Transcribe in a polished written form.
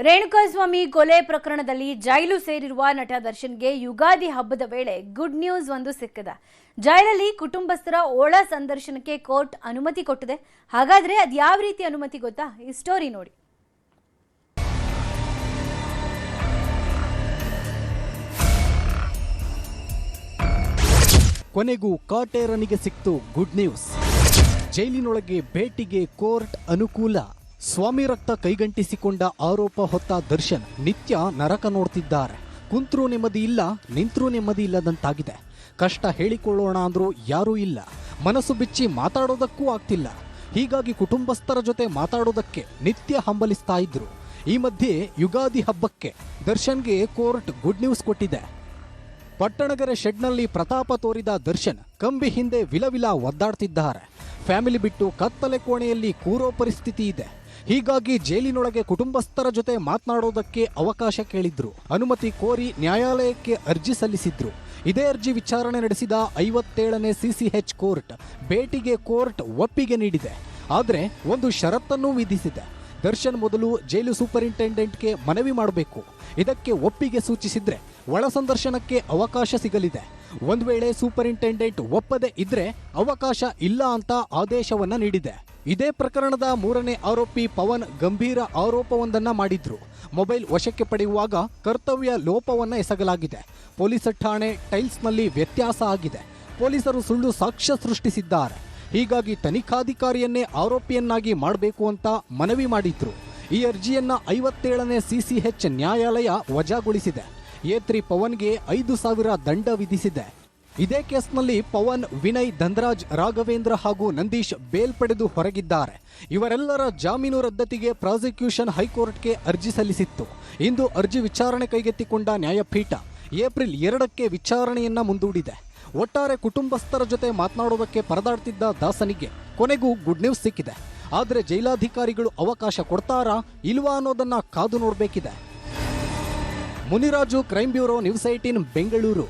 ರೇಣುಕಾಸ್ವಾಮಿ ಕೊಲೆ ಪ್ರಕರಣದಲ್ಲಿ ಜೈಲು ಸೇರಿರುವ ನಟ ದರ್ಶನ್ಗೆ ಯುಗಾದಿ ಹಬ್ಬದ ವೇಳೆ ಗುಡ್ ನ್ಯೂಸ್ ಒಂದು ಸಿಕ್ಕಿದೆ. ಜೈಲಲ್ಲಿ ಕುಟುಂಬಸ್ಥರ ಒಳ ಸಂದರ್ಶನಕ್ಕೆ ಕೋರ್ಟ್ ಅನುಮತಿ ಕೊಟ್ಟಿದೆ. ಹಾಗಾದ್ರೆ ಅದು ಯಾವ ರೀತಿ ಅನುಮತಿ ಗೊತ್ತಾ? ಈ ಸ್ಟೋರಿ ನೋಡಿ. ಕೊನೆಗೂ ಕಾಟೇರನಿಗೆ ಸಿಕ್ತು ಗುಡ್ ನ್ಯೂಸ್. ಜೈಲಿನೊಳಗೆ ಭೇಟಿಗೆ ಕೋರ್ಟ್ ಅನುಕೂಲ. ಸ್ವಾಮಿ ರಕ್ತ ಕೈಗಂಟಿಸಿಕೊಂಡ ಆರೋಪ ಹೊತ್ತ ದರ್ಶನ್ ನಿತ್ಯ ನರಕ ನೋಡ್ತಿದ್ದಾರೆ. ಕುಂತ್ರೂ ನೆಮ್ಮದಿ ಇಲ್ಲ, ನಿಂತ್ರೂ ನೆಮ್ಮದಿ ಇಲ್ಲದಂತಾಗಿದೆ. ಕಷ್ಟ ಹೇಳಿಕೊಳ್ಳೋಣ ಅಂದ್ರೂ ಯಾರೂ ಇಲ್ಲ. ಮನಸ್ಸು ಬಿಚ್ಚಿ ಮಾತಾಡೋದಕ್ಕೂ ಆಗ್ತಿಲ್ಲ. ಹೀಗಾಗಿ ಕುಟುಂಬಸ್ಥರ ಜೊತೆ ಮಾತಾಡೋದಕ್ಕೆ ನಿತ್ಯ ಹಂಬಲಿಸ್ತಾ ಇದ್ರು. ಈ ಮಧ್ಯೆ ಯುಗಾದಿ ಹಬ್ಬಕ್ಕೆ ದರ್ಶನ್ಗೆ ಕೋರ್ಟ್ ಗುಡ್ ನ್ಯೂಸ್ ಕೊಟ್ಟಿದೆ. ಪಟ್ಟಣಗೆರೆ ಶೆಡ್ನಲ್ಲಿ ಪ್ರತಾಪ ತೋರಿದ ದರ್ಶನ್ ಕಂಬಿ ಹಿಂದೆ ವಿಲವಿಲ ಒದ್ದಾಡ್ತಿದ್ದಾರೆ. ಫ್ಯಾಮಿಲಿ ಬಿಟ್ಟು ಕತ್ತಲೆ ಕೋಣೆಯಲ್ಲಿ ಕೂರೋ ಪರಿಸ್ಥಿತಿ ಇದೆ. ಹೀಗಾಗಿ ಜೈಲಿನೊಳಗೆ ಕುಟುಂಬಸ್ಥರ ಜೊತೆ ಮಾತನಾಡೋದಕ್ಕೆ ಅವಕಾಶ ಕೇಳಿದ್ರು. ಅನುಮತಿ ಕೋರಿ ನ್ಯಾಯಾಲಯಕ್ಕೆ ಅರ್ಜಿ ಸಲ್ಲಿಸಿದ್ರು. ಇದೇ ಅರ್ಜಿ ವಿಚಾರಣೆ ನಡೆಸಿದ 57ನೇ ಸಿಸಿಎಚ್ ಕೋರ್ಟ್ ಭೇಟಿಗೆ ಕೋರ್ಟ್ ಒಪ್ಪಿಗೆ ನೀಡಿದೆ. ಆದರೆ ಒಂದು ಷರತ್ತನ್ನು ವಿಧಿಸಿದೆ. ದರ್ಶನ್ ಮೊದಲು ಜೈಲು ಸೂಪರಿಂಟೆಂಡೆಂಟ್ಗೆ ಮನವಿ ಮಾಡಬೇಕು. ಇದಕ್ಕೆ ಒಪ್ಪಿಗೆ ಸೂಚಿಸಿದ್ರೆ ಒಳ ಸಂದರ್ಶನಕ್ಕೆ ಅವಕಾಶ ಸಿಗಲಿದೆ. ಒಂದು ವೇಳೆ ಸೂಪರಿಂಟೆಂಡೆಂಟ್ ಒಪ್ಪದೆ ಇದ್ರೆ ಅವಕಾಶ ಇಲ್ಲ ಅಂತ ಆದೇಶವನ್ನ ನೀಡಿದೆ. ಇದೇ ಪ್ರಕರಣದ 3ನೇ ಆರೋಪಿ ಪವನ್ ಗಂಭೀರ ಆರೋಪವೊಂದನ್ನ ಮಾಡಿದ್ರು. ಮೊಬೈಲ್ ವಶಕ್ಕೆ ಪಡೆಯುವಾಗ ಕರ್ತವ್ಯ ಲೋಪವನ್ನ ಎಸಗಲಾಗಿದೆ. ಪೊಲೀಸ್ ಠಾಣೆ ಟೈಲ್ಸ್ನಲ್ಲಿ ವ್ಯತ್ಯಾಸ ಆಗಿದೆ. ಪೊಲೀಸರು ಸುಳ್ಳು ಸಾಕ್ಷ್ಯ ಸೃಷ್ಟಿಸಿದ್ದಾರೆ. ಹೀಗಾಗಿ ತನಿಖಾಧಿಕಾರಿಯನ್ನೇ ಆರೋಪಿಯನ್ನಾಗಿ ಮಾಡಬೇಕು ಅಂತ ಮನವಿ ಮಾಡಿದ್ರು. ಈ ಅರ್ಜಿಯನ್ನ 57ನೇ ಸಿಸಿಎಚ್ ನ್ಯಾಯಾಲಯ ವಜಾಗೊಳಿಸಿದೆ. ಎ3 ಪವನ್ಗೆ 5,000 ದಂಡ ವಿಧಿಸಿದೆ. ಇದೇ ಕೇಸ್ನಲ್ಲಿ ಪವನ್, ವಿನಯ್, ಧನ್ರಾಜ್, ರಾಘವೇಂದ್ರ ಹಾಗೂ ನಂದೀಶ್ ಬೇಲ್ ಪಡೆದು ಹೊರಗಿದ್ದಾರೆ. ಇವರೆಲ್ಲರ ಜಾಮೀನು ರದ್ದತಿಗೆ ಪ್ರಾಸಿಕ್ಯೂಷನ್ ಹೈಕೋರ್ಟ್ಗೆ ಅರ್ಜಿ ಸಲ್ಲಿಸಿತ್ತು. ಇಂದು ಅರ್ಜಿ ವಿಚಾರಣೆ ಕೈಗೆತ್ತಿಕೊಂಡ ನ್ಯಾಯಪೀಠ ಏಪ್ರಿಲ್ 2ಕ್ಕೆ ವಿಚಾರಣೆಯನ್ನ ಮುಂದೂಡಿದೆ. ಒಟ್ಟಾರೆ ಕುಟುಂಬಸ್ಥರ ಜೊತೆ ಮಾತನಾಡೋದಕ್ಕೆ ಪರದಾಡ್ತಿದ್ದ ದಾಸನಿಗೆ ಕೊನೆಗೂ ಗುಡ್ ನ್ಯೂಸ್ ಸಿಕ್ಕಿದೆ. ಆದರೆ ಜೈಲಾಧಿಕಾರಿಗಳು ಅವಕಾಶ ಕೊಡ್ತಾರಾ ಇಲ್ವಾ ಅನ್ನೋದನ್ನ ಕಾದು ನೋಡಬೇಕಿದೆ. Muniraju, crime bureau, news 18 Bengaluru.